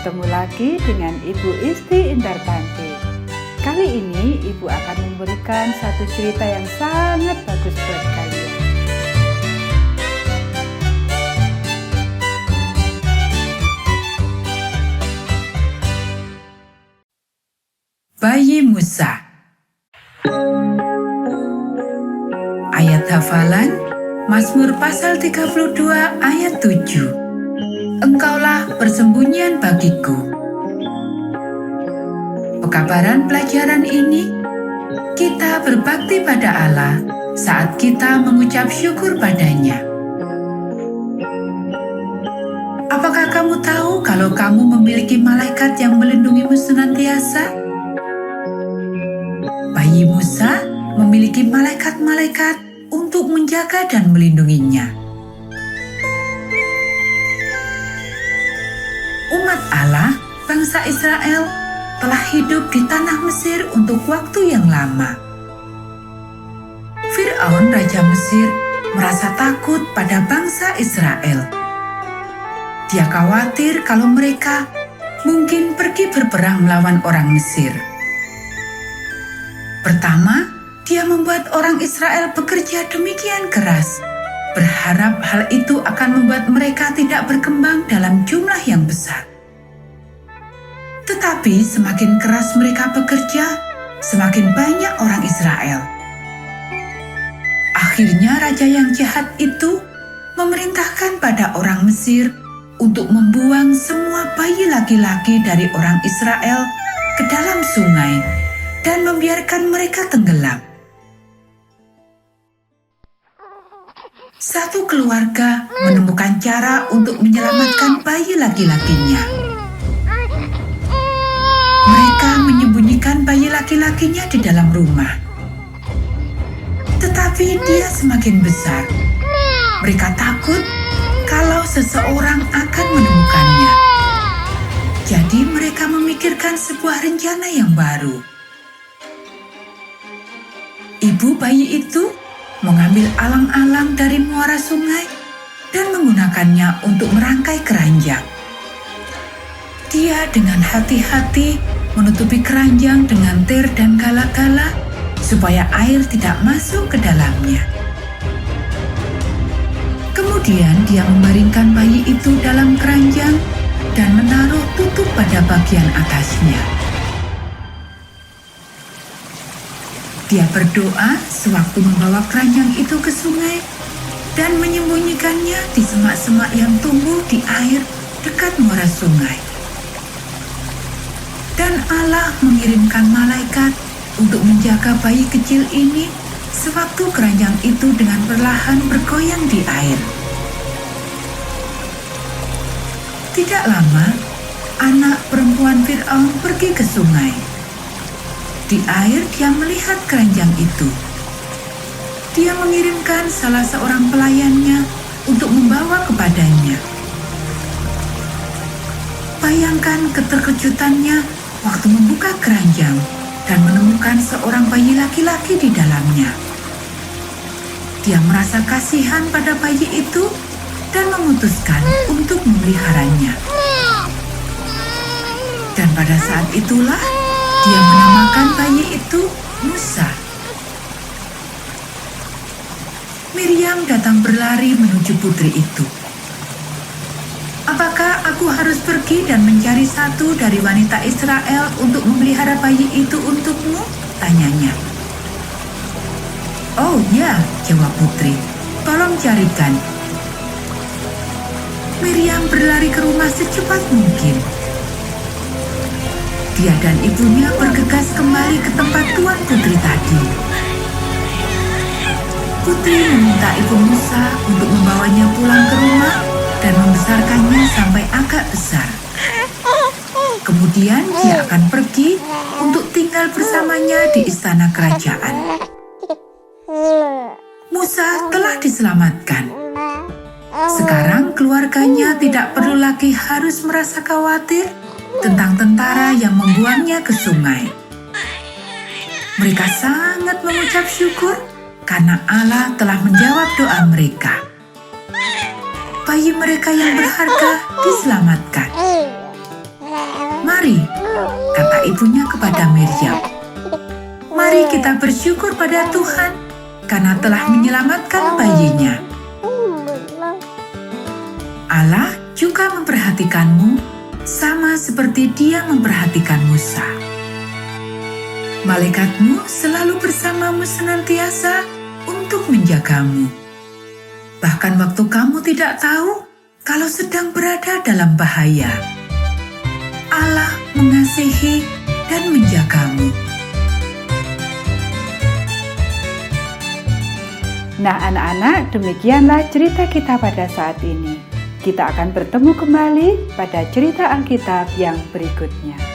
Bertemu lagi dengan Ibu Isti Indartanti. Kali ini Ibu akan memberikan satu cerita yang sangat bagus buat kalian. Bayi Musa. Ayat hafalan Mazmur pasal 32 ayat 7. Engkaulah persembunyian bagiku. Pekabaran pelajaran ini, kita berbakti pada Allah saat kita mengucap syukur padanya. Apakah kamu tahu kalau kamu memiliki malaikat yang melindungimu senantiasa? Bayi Musa memiliki malaikat-malaikat untuk menjaga dan melindunginya. Umat Allah, bangsa Israel, telah hidup di tanah Mesir untuk waktu yang lama. Fir'aun, raja Mesir, merasa takut pada bangsa Israel. Dia khawatir kalau mereka mungkin pergi berperang melawan orang Mesir. Pertama, dia membuat orang Israel bekerja demikian keras, berharap hal itu akan membuat mereka tidak berkembang dalam jumlah yang besar. Tetapi semakin keras mereka bekerja, semakin banyak orang Israel. Akhirnya raja yang jahat itu memerintahkan pada orang Mesir untuk membuang semua bayi laki-laki dari orang Israel ke dalam sungai dan membiarkan mereka tenggelam. Satu keluarga menemukan cara untuk menyelamatkan bayi laki-lakinya. Mereka menyembunyikan bayi laki-lakinya di dalam rumah. Tetapi dia semakin besar. Mereka takut kalau seseorang akan menemukannya. Jadi mereka memikirkan sebuah rencana yang baru. Ibu bayi itu mengambil alang-alang dari muara sungai dan menggunakannya untuk merangkai keranjang. Dia dengan hati-hati menutupi keranjang dengan tir dan gala-gala supaya air tidak masuk ke dalamnya. Kemudian dia membaringkan bayi itu dalam keranjang dan menaruh tutup pada bagian atasnya. Dia berdoa sewaktu membawa keranjang itu ke sungai dan menyembunyikannya di semak-semak yang tumbuh di air dekat muara sungai. Dan Allah mengirimkan malaikat untuk menjaga bayi kecil ini sewaktu keranjang itu dengan perlahan bergoyang di air. Tidak lama, anak perempuan Fir'aun pergi ke sungai. Di air dia melihat keranjang itu. Dia mengirimkan salah seorang pelayannya untuk membawa kepadanya. Bayangkan keterkejutannya waktu membuka keranjang dan menemukan seorang bayi laki-laki di dalamnya. Dia merasa kasihan pada bayi itu dan memutuskan untuk memeliharanya. Dan pada saat itulah dia menamakan bayi itu Musa. Miriam datang berlari menuju putri itu. Apakah aku harus pergi dan mencari satu dari wanita Israel untuk memelihara bayi itu untukmu? Tanyanya. Oh ya, jawab putri. Tolong carikan. Miriam berlari ke rumah secepat mungkin. Dia dan ibunya bergegas kembali ke tempat tuan putri tadi. Putri meminta ibu Musa untuk membawanya pulang ke rumah dan membesarkannya sampai agak besar. Kemudian dia akan pergi untuk tinggal bersamanya di istana kerajaan. Musa telah diselamatkan. Sekarang keluarganya tidak perlu lagi harus merasa khawatir tentang tentara yang membuangnya ke sungai. Mereka sangat mengucap syukur karena Allah telah menjawab doa mereka. Bayi mereka yang berharga diselamatkan. "Mari," kata ibunya kepada Miriam, "mari kita bersyukur pada Tuhan karena telah menyelamatkan bayinya. Allah juga memperhatikanmu sama seperti Dia memperhatikan Musa. Malaikatmu selalu bersamamu senantiasa untuk menjagamu. Bahkan waktu kamu tidak tahu kalau sedang berada dalam bahaya. Allah mengasihi dan menjagamu." Nah anak-anak, demikianlah cerita kita pada saat ini. Kita akan bertemu kembali pada cerita Alkitab yang berikutnya.